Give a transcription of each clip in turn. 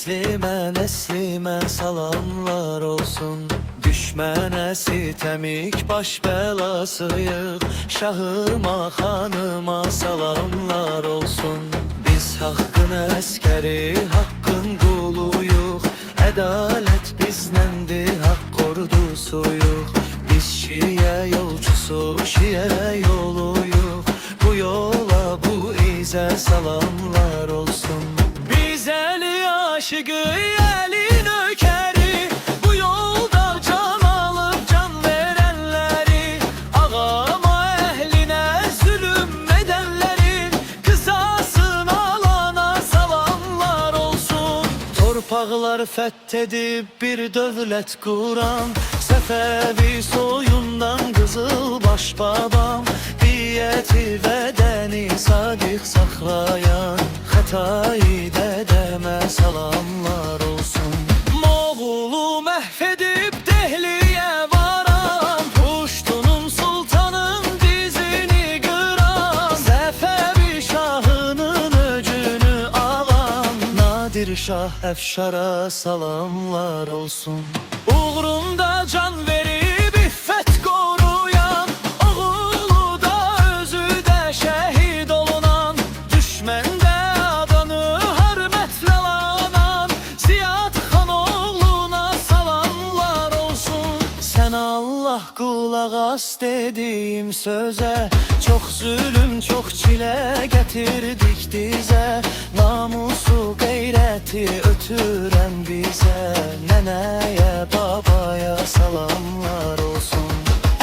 neslime salamlar olsun. Düşmənə sitemik baş belasıyıq. Şahıma xanıma salamlar olsun. Biz haqqın əskəri, haqqın quluyuq. Ədalət biznəndir, haqq ordusuyuq. Biz şiyə yolcusu, şiyə yoluyuq. Bu yola, bu izə salamlar olsun. Biz əli aşıqı, əli nökəri. Bu yolda can alıb can verənləri, ağama əhlinə zülüm edənlərin qısasını alana salamlar olsun. Torpaqlar fəth edib bir dövlət quran, Səfəvi soyundan Qızılbaş babam, biyyəti vədəni sadiq saxlayan Xətai dədəmə salamlar olsun. Moğulu məhv edib Dehliyə varan, Puştunun sultanın dizini qıran, Səfəvi şahının öcünü alan Nadir Şah Əfşara salamlar olsun. Uğrunda can verib iffət qoruyan, oğulu da özü də şəhid olunan, düşməndə adını hörmətlə lanan Ziyad xan oğluna salamlar olsun. Sən Allah qulaq as dediyim sözə, çox zülüm, çox çilə gətirdik dizə. Namusu, qeyrəti ötürən bizə, nənəyə, babaya salamlar olsun.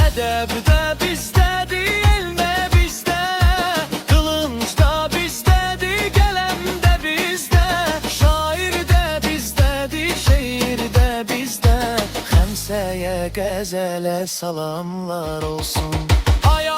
Ədəb də bizdədir, elmə bizdə, qılınc da bizdədir, qələm də bizdə, şair də bizdədir, şeir də bizdə. Xəmsəyə, qəzələ salamlar olsun. Ay